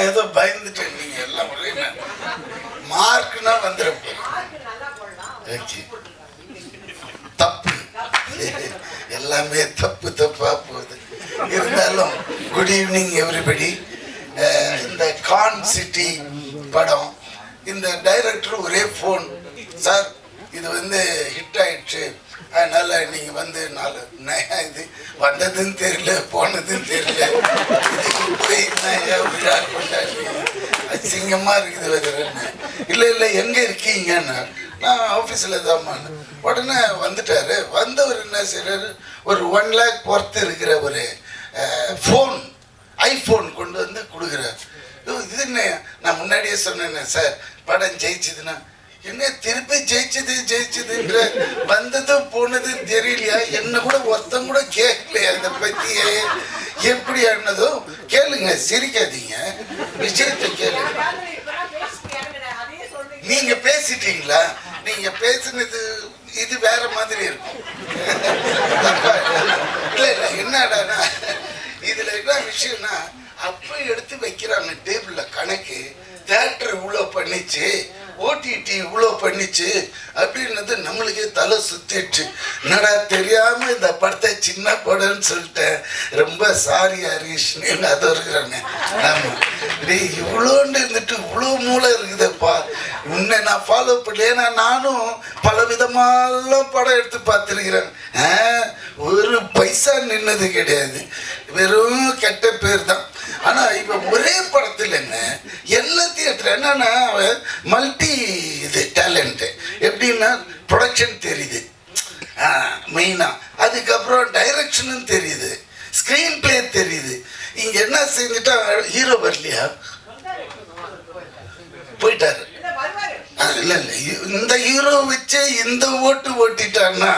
நான் ஏதோ பயந்துட்டேன். நீங்க எல்லாம் ஒரே மார்க்னா வந்துடும். தப்பு எல்லாமே தப்பு தப்பா போகுது. இருந்தாலும் குட் ஈவினிங் எவ்ரிபடி. இந்த கான் சிட்டி படம், இந்த டைரக்டர் ஒரே ஃபோன், சார் இது வந்து ஹிட் ஆயிடுச்சு, அதனால நீங்க வந்து 4 இது வந்ததுன்னு தெரியல போனதுன்னு தெரியல, போய் விழா கொண்டாடுறீங்க, அசிங்கமா இருக்குது வேறன்னு. இல்லை இல்லை எங்க இருக்கீங்கன்னா, நான் ஆஃபீஸில் தான்மான். உடனே வந்துட்டாரு. வந்தவர் என்ன செய்யறாரு, ஒரு 1 lakh பொறுத்து இருக்கிற ஒரு ஃபோன், ஐஃபோன் கொண்டு வந்து கொடுக்குறாரு. இது என்ன, நான் முன்னாடியே சொன்னேன் சார் படம் ஜெயிச்சதுன்னா, என்ன திருப்பி ஜெயிச்சதுன்ற வந்ததும் போனதும் தெரியலையா, என்ன கூட ஒருத்தம் கூட கேட்கலையா இதை பத்தி, எப்படி ஆனதோ கேளுங்க, சிரிக்காதீங்க, விஷயத்தை கேளுங்க. நீங்க பேசிட்டீங்களா? நீங்க பேசுனது இது வேற மாதிரி இருக்கும். இல்ல இல்ல என்னடா இதுல என்ன விஷயம்னா, அப்ப எடுத்து வைக்கிறாங்க டேபிள்ல கணக்கு, தியேட்டர் இவ்வளோ பண்ணிச்சு, ஓடிடி இவ்வளோ பண்ணிச்சு அப்படின்னது நம்மளுக்கே தலை சுத்திடுச்சு. என்னடா தெரியாம இந்த படத்தை சின்ன படம்னு சொல்லிட்டேன், ரொம்ப சாரி ஹரிஷ்னு அது இருக்கிறாங்க. ஆமா டேய், இவ்வளோன்னு இருந்துட்டு இவ்வளோ மூளை இருக்குதுப்பா, உன்னை நான் ஃபாலோ பண்ணல. நானும் பல விதமாலாம் படம் எடுத்து பார்த்துருக்கிறேன், ஒரு பைசா நின்னது கிடையாது, வெறும் கெட்ட பேர் தான். ஆனா இப்ப ஒரே படத்துல என்ன எல்லா தியேட்டர் என்னன்னா மல்டி இது டேலண்ட், எப்படின்னா ப்ரொடக்ஷன் தெரியுது மெயினா, அதுக்கப்புறம் டைரக்ஷனும் தெரியுது, ஸ்கிரீன் பிளே தெரியுது. இங்க என்ன செஞ்சுட்டா, ஹீரோ வரலையா, போயிட்டாரு. இல்ல இல்ல இந்த ஹீரோ வச்சு இந்த ஓட்டு ஓட்டிட்டான்னா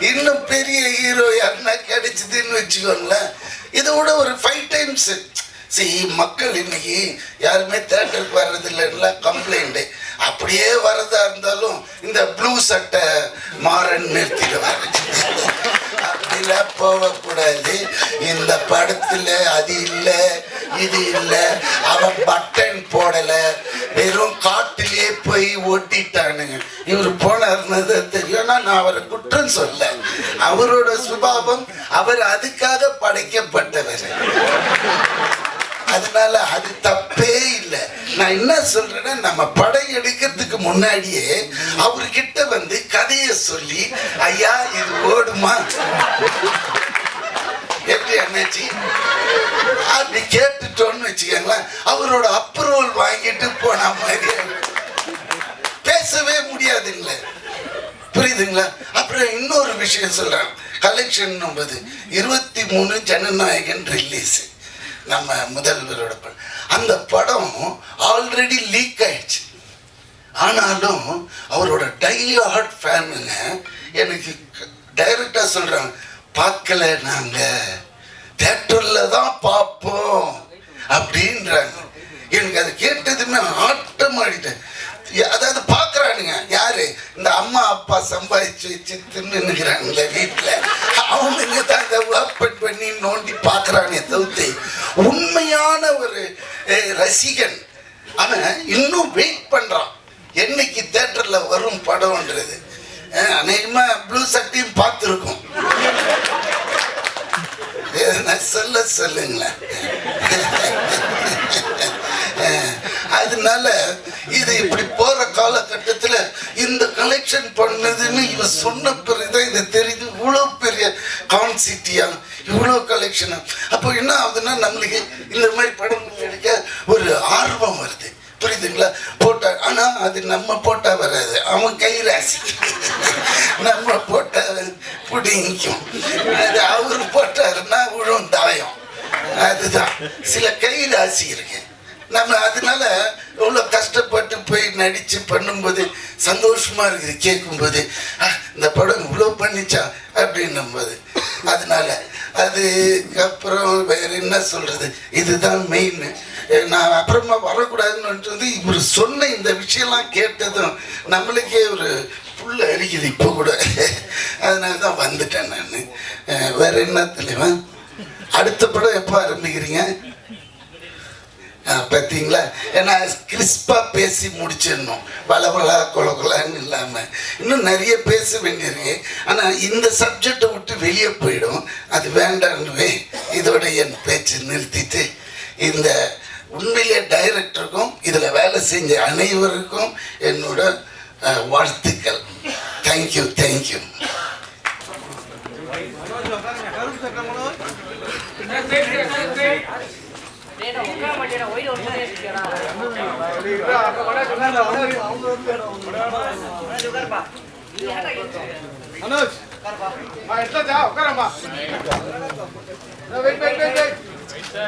இன்னும் பெரிய ஹீரோ யாருன்னா கிடைச்சதுன்னு வச்சுக்கோங்களேன். இதை விட ஒரு 5 times. மக்கள் இன்னைக்கு யாருமே தேட்டருக்கு வர்றதில்லைன்னா கம்ப்ளைண்ட். அப்படியே வரதா இருந்தாலும் இந்த ப்ளூ சட்டை மாறன் நிறுத்திடுவாங்க. அப்படிலாம் போகக்கூடாது. இந்த படத்துல அது இல்லை இது இல்லை, அவன் பட்டன் போடல, வெறும் காட்டிலே போய் ஓட்டிட்டானுங்க. இவர் போனார்னு தெரியும். நான் அவரை குற்றம் சொல்ல, அவரோட சுபாவம், அவர் அதுக்காக படைக்கப்பட்டவர், அதனால அது தப்பே இல்லை. நான் என்ன சொல்றேன்னா, நம்ம படம் எடுக்கிறதுக்கு முன்னாடியே அவர்கிட்ட வந்து கதையை சொல்லி, ஐயா இது ஓடுமா எப்படி அண்ணாச்சி அப்படி கேட்டுட்டோன்னு வச்சுக்கோங்களேன், அவரோட அப்ரூவல் வாங்கிட்டு போன மாதிரி பேசவே முடியாதுங்களே, புரியுதுங்களா? அப்புறம் இன்னொரு விஷயம் சொல்றேன், கலெக்ஷன் 23 ஜனநாயகன் ரிலீஸ், நம்ம முதல்வரோட படம். அந்த படம் ஆல்ரெடி லீக் ஆயிடுச்சு. ஆனாலும் அவரோட டை ஹார்ட் ஃபேனுங்க எனக்கு டைரக்டா சொல்றாங்க, பார்க்கல, நாங்க தியேட்டர்ல தான் பார்ப்போம் அப்படின்றாங்க. எனக்கு அது கேட்டதுமே ஆட்டம் ஆடிட்டேன். அதாவது பாக்குறானுங்க யாரு, இந்த அம்மா அப்பா சம்பாதிச்சு வச்சு தின்னுங்கிறாங்களே வீட்டுல, அவனுங்க தான் ஓப்பன் பண்ணி நோண்டி பாக்குறானே தவிர்த்து உண்மையான ஒரு ரசிகன் அவன் இன்னும் வெயிட் பண்றான் என்னைக்கு தியேட்டர்ல வரும் படம்ன்றது. அநேகமா ப்ளூ சட்டையும் பார்த்துருக்கும். சொல்லுங்களேன். அதனால இது இப்படி போற காலகட்டத்தில் இந்த கலெக்ஷன் பண்ணதுன்னு இவன் சொன்ன பிறகுதான் இது தெரியுது, இவ்வளவு பெரிய கான்சிட்டியா இவ்வளவு கலெக்ஷன். அப்போ என்ன ஆகுதுன்னா, நம்மளுக்கு இந்த மாதிரி படம் எடுக்க ஒரு ஆர்வம் வருது, புரியுதுங்களா? போட்டா, ஆனா அது நம்ம போட்டா வராது, அவன் கை ராசி. நம்ம போட்டா பிடிக்கும், அது அவர் போட்டாருன்னா விழும் தாயம். அதுதான் சில கை ராசி இருக்கு. நம்ம அதனால இவ்வளோ கஷ்டப்பட்டு போய் நடிச்சு பண்ணும்போது சந்தோஷமா இருக்குது, கேட்கும்போது இந்த படம் இவ்வளோ பண்ணிச்சா அப்படின்னும் போது. அதனால அதுக்கப்புறம் வேற என்ன சொல்றது, இதுதான் மெயின். நான் அப்புறமா வரக்கூடாதுன்னு வந்து இவர் சொன்ன இந்த விஷயம்லாம் கேட்டதும் நம்மளுக்கே ஒரு புள்ள அடிக்குது இப்போ கூட. அதனால தான் வந்துட்டேன் நான். வேற என்ன தலைவன், அடுத்த படம் எப்போ ஆரம்பிக்கிறீங்க? பார்த்தீங்களா? ஏன்னா கிறிஸ்பாக பேசி முடிச்சிடணும், வளவளா கொலகொலான்னு இல்லாமல். இன்னும் நிறைய பேச வேண்டியிருக்கு, ஆனால் இந்த சப்ஜெக்டை விட்டு வெளியே போயிடும், அது வேண்டான்னு இதோட என் பேச்சு நிறுத்திட்டு, இந்த உண்மையிலே டைரக்டருக்கும் இதில் வேலை செஞ்ச அனைவருக்கும் என்னோட வாழ்த்துக்கள். Thank you thank you.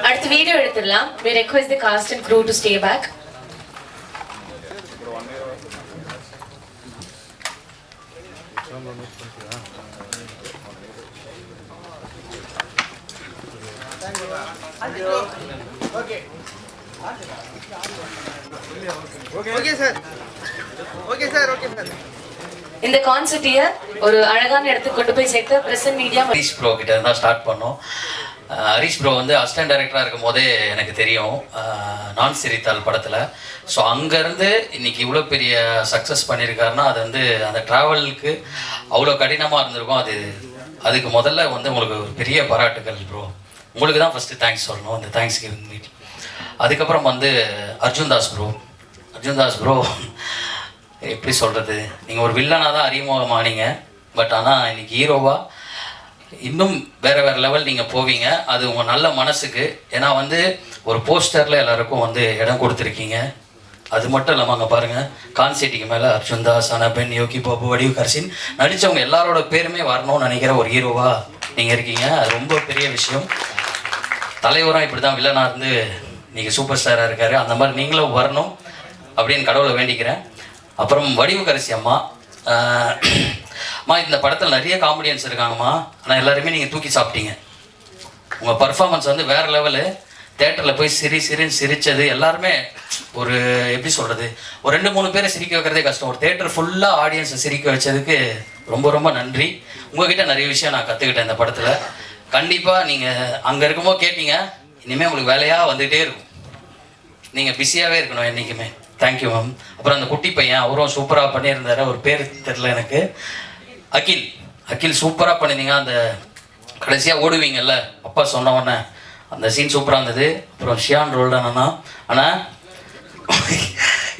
அடுத்த வீடியோ எடுத்துடலாம். We request the cast and crew to stay back. இந்த கான்செப்ட் ஒரு அழகான இடத்துக்கு கொண்டு போய் சேர்த்து பிரசன்ட் மீடியா ஹரிஷ் ப்ரோ கிட்ட தான் ஸ்டார்ட் பண்ணோம். ஹரிஷ் ப்ரோ வந்து அசிஸ்டன்ட் டைரக்டராக இருக்கும் போதே எனக்கு தெரியும், நான் சிரித்தாள் படத்தில். ஸோ அங்கேருந்து இன்னைக்கு இவ்வளோ பெரிய சக்ஸஸ் பண்ணியிருக்காருன்னா அது வந்து அந்த ட்ராவலுக்கு அவ்வளோ கடினமாக இருந்திருக்கும். அதுக்கு முதல்ல வந்து உங்களுக்கு ஒரு பெரிய பாராட்டுகள் ப்ரோ. உங்களுக்கு தான் ஃபஸ்ட்டு தேங்க்ஸ் சொல்லணும், அந்த தேங்க்ஸ் கிவிங் மீட். அதுக்கப்புறம் வந்து அர்ஜுன் தாஸ் ப்ரோ எப்படி சொல்கிறது, நீங்கள் ஒரு வில்லனாக தான் அறிமுகமானீங்க, பட் ஆனால் இன்னைக்கு ஹீரோவாக இன்னும் வேறு லெவல் நீங்கள் போவீங்க. அது உங்கள் நல்ல மனசுக்கு. ஏன்னா வந்து ஒரு போஸ்டரில் எல்லாருக்கும் வந்து இடம் கொடுத்துருக்கீங்க. அது மட்டும் இல்லாமல் அங்கே பாருங்கள், கான்செப்ட்டுக்கு மேலே அர்ஜுன் தாஸ், அனபென், யோகி பாபு, வடிவு கர்சின் நடித்தவங்க எல்லாரோட பேருமே வரணும்னு நினைக்கிற ஒரு ஹீரோவாக நீங்கள் இருக்கீங்க. அது ரொம்ப பெரிய விஷயம். தலைவராக இப்படி தான் வில்லனாக இருந்து நீங்கள் சூப்பர் ஸ்டாராக இருக்கார். அந்த மாதிரி நீங்களும் வரணும் அப்படின்னு கடவுளை வேண்டிக்கிறேன். அப்புறம் வடிவு கரசி அம்மா, இந்த படத்தில் நிறைய காமெடியன்ஸ் இருக்காங்கம்மா, ஆனால் எல்லாருமே நீங்கள் தூக்கி சாப்பிட்டீங்க. உங்கள் பர்ஃபார்மன்ஸ் வந்து வேறு லெவலு. தேட்டரில் போய் சிரித்தது எல்லாருமே ஒரு எப்படி சொல்கிறது, ஒரு 2-3 பேரை சிரிக்க வைக்கிறதே கஷ்டம். ஒரு தேட்டர் ஃபுல்லாக ஆடியன்ஸை சிரிக்க வச்சதுக்கு ரொம்ப ரொம்ப நன்றி. உங்கள்கிட்ட நிறைய விஷயம் நான் கற்றுக்கிட்டேன் இந்த படத்தில். கண்டிப்பாக நீங்கள் அங்கே இருக்கும்போது கேட்டீங்க, இனிமேல் உங்களுக்கு வேலையாக வந்துகிட்டே இருக்கும், நீங்கள் பிஸியாகவே இருக்கணும் என்றைக்குமே. Thank you ma'am. அப்புறம் அந்த குட்டி பையன், அவரும் சூப்பராக பண்ணியிருந்தார், ஒரு பேர் தெரில எனக்கு, அகில் சூப்பராக பண்ணியிருந்தீங்க. அந்த கடைசியாக ஓடுவீங்கல்ல அப்பா சொன்ன உடனே அந்த சீன் சூப்பராக இருந்தது. அப்புறம் ஷியான் ரோல்டானா, ஆனால்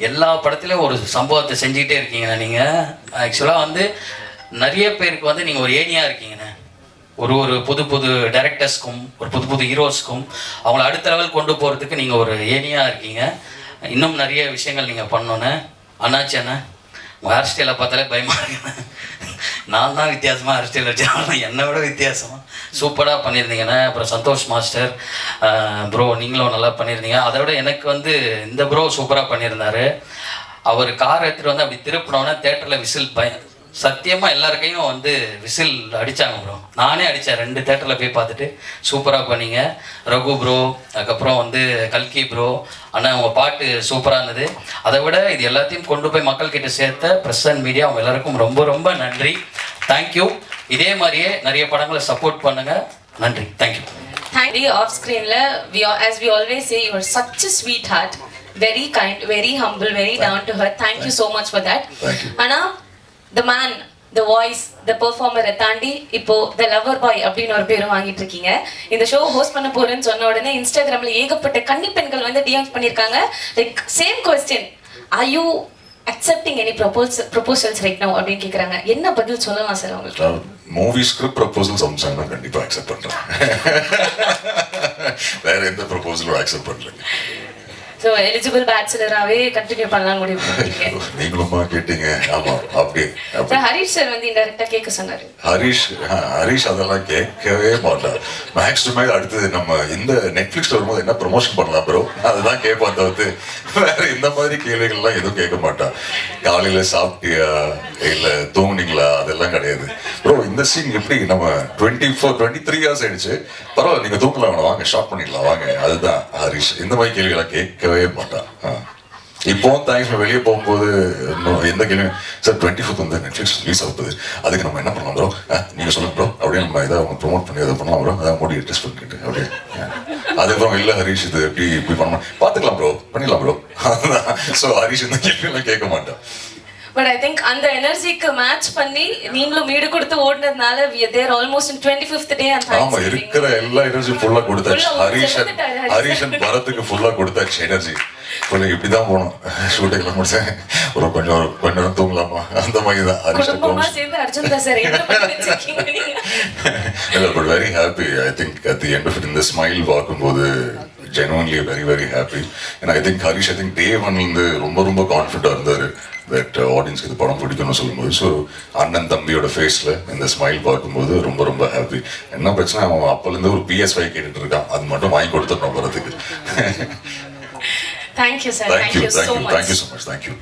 எல்லா படத்துலேயும் ஒரு சம்பவத்தை செஞ்சுக்கிட்டே இருக்கீங்கண்ணா நீங்கள். ஆக்சுவலாக வந்து நிறைய பேருக்கு வந்து நீங்கள் ஒரு ஏனியாக இருக்கீங்கண்ணே. ஒரு புது டைரக்டர்ஸ்க்கும் ஒரு புது ஹீரோஸ்க்கும் அவங்கள அடுத்த லெவல் கொண்டு போகிறதுக்கு நீங்கள் ஒரு ஏனியாக இருக்கீங்க. இன்னும் நிறைய விஷயங்கள் நீங்கள் பண்ணோன்னே. அண்ணாச்சி அண்ணா, உங்கள் ஹேர் ஸ்டைலை பார்த்தாலே பயமாக இருக்குண்ணே. நான் தான் வித்தியாசமாக ஹேர் ஸ்டைல் வச்சேன், என்னை விட வித்தியாசமாக சூப்பராக பண்ணியிருந்தீங்கண்ணே. அப்புறம் சந்தோஷ் மாஸ்டர் ப்ரோ, நீங்களும் நல்லா பண்ணியிருந்தீங்க. அதை விட எனக்கு வந்து இந்த ப்ரோ சூப்பராக பண்ணியிருந்தார். அவர் கார் எடுத்துகிட்டு வந்து அப்படி திருப்பினோன்னே தேட்டரில் விசில் சத்தியமாக எல்லாருக்கையும் வந்து விசில் அடித்தாங்க ப்ரோ. நானே அடித்தேன் 2 தேட்டரில் போய் பார்த்துட்டு. சூப்பராக பண்ணீங்க ரகு ப்ரோ. அதுக்கப்புறம் வந்து கல்கி ப்ரோ. ஆனால் உங்கள் பாட்டு சூப்பராக இருந்தது. அதை விட இது எல்லாத்தையும் கொண்டு போய் மக்கள்கிட்ட சேர்த்த ப்ரெஸ் அண்ட் மீடியா, அவங்க எல்லாருக்கும் ரொம்ப ரொம்ப நன்றி. தேங்க்யூ. இதே மாதிரியே நிறைய படங்களை சப்போர்ட் பண்ணுங்கள். நன்றி. தேங்க்யூ. தேங்க்யூ. ஆஃப் ஸ்க்ரீனில் as we always say, you are such a sweetheart, very kind, very humble, very down to earth. Thank you so much for that. ஆனால் the man, the voice, the performer தாண்டி இப்போ the lover boy அப்படின்னு ஒரு பேரும் வாங்கிட்டு இருக்கீங்க. இந்த show host பண்ண போறேன்னு சொன்ன உடனே இன்ஸ்டாகிராம்ல ஏகப்பட்ட கன்னி பெண்கள் வந்து டிஎம் பண்ணிருக்காங்க. Like same question, are you accepting any proposals right now அப்படின்னு கேக்குறாங்க. என்ன பதில் சொல்லலாம் சார் உங்களுக்கு? மூவி ஸ்கிரிப்ட் ப்ரொபோசல்ஸ் அம்சாங்க கண்டிப்பா அக்செப்ட் பண்றேன். வேற எந்த ப்ரொபோசலும் அக்செப்ட் பண்றேன். ஸோ எலிஜிபிள் பேச்சுலராகவே கண்டினியூ பண்ணலாம் முடிவு பண்ணிருக்கீங்க. நீங்களுமா கேட்டீங்க? ஆமா, அப்படியே. ஹரிஷ் சார் வந்து இன்டெரக்டா கேட்க சொன்னாரு. ஹரிஷ் அதெல்லாம் கேட்கவே மாட்டார். மேக்ஸ் டு மேக்ஸ் அடுத்தது நம்ம இந்த நெட்ஃபிளிக்ஸ்ல வரும்போது என்ன ப்ரொமோஷன் பண்ணலாம் ப்ரோ, அதுதான் கேட்பான் தவிர்த்து வேற இந்த மாதிரி கேள்விகள்லாம் எதுவும் கேட்க மாட்டான். காலையில சாப்பிட்டியா இல்ல தூங்குனீங்களா அதெல்லாம் கிடையாது. ப்ரோ இந்த சீன் எப்படி நம்ம 23 இயர்ஸ் ஆயிடுச்சு, பரவாயில்ல நீங்க தூங்கலாம், வேணும் வாங்க ஷார்ட் பண்ணிடலாம் வாங்க, அதுதான் ஹரிஷ். இந்த மாதிரி கேள்விகள்லாம் கேட்கவே மாட்டான். இப்போ தேங்க்ஸ் வெளியே போகும்போது எந்த கேள்வியும் சார் 24th வந்து நெட்ஃபிளிக்ஸ் ரிலீஸ் ஆகுது, அதுக்கு நம்ம என்ன பண்ணலாம் ப்ரோ, நீங்கள் சொல்லுங்க ப்ரோ, அப்படியே நம்ம இதை அவங்க ப்ரொமோட் பண்ணி அதை பண்ணலாம் ப்ரோ, அதை மோடி டெஸ்ட் பண்ணிட்டு அப்படியே அதுக்கப்புறம் இல்ல ஹரிஷ் இது இப்படி பண்ண பாத்துக்கலாம் ப்ரோ பண்ணிடலாம் ப்ரோ. ஸோ ஹரிஷ் இந்த கேள்வியெல்லாம் கேட்க மாட்டான். பட் ஐ திங்க் அந்த எனர்ஜிக்கு மேட்ச் பண்ணி நீங்களும் மீடு கொடுத்து ஓடுனதுனால we are there almost in 25th day and ஆமா இருக்கிற எல்லா எனர்ஜி ஃபுல்லா கொடுத்தாச்சு. ஹரிஷன் பரத்துக்கு ஃபுல்லா கொடுத்தாச்சு எனர்ஜி. ஃபுல்லா இப்படிதான் போனோம் ஷூட்டிங்லாம் முடிச்சேன். கொஞ்சம் நேரம் தூங்கலாமா அந்த மாதிரி தான் ஹரிஷ். குடும்பமா சேர்ந்து அர்ஜுன் தாஸ் சார் என்ன பண்ணி வச்சிருக்கீங்க நீங்க? இல்ல but very happy. I think at the end of it இந்த ஸ்மைல் பார்க்கும்போது genuinely very very happy. And I think Harish, I think day one இருந்து ரொம்ப கான்ஃபிடென்ட்டாக இருந்தார் தட் ஆடியன்ஸ்க்கு இது படம் பிடிக்கும்னு சொல்லும்போது. ஸோ அண்ணன் தம்பியோட ஃபேஸில் இந்த ஸ்மைல் பார்க்கும்போது ரொம்ப ஹாப்பி. என்ன பிரச்சனை, அவன் அப்போலேருந்து ஒரு PS5 கேட்டுட்டு இருக்கான், அது மட்டும் வாங்கி கொடுத்துடணும் போகிறதுக்கு. Thank you sir. Thank you so much. Thank you so much. Thank you.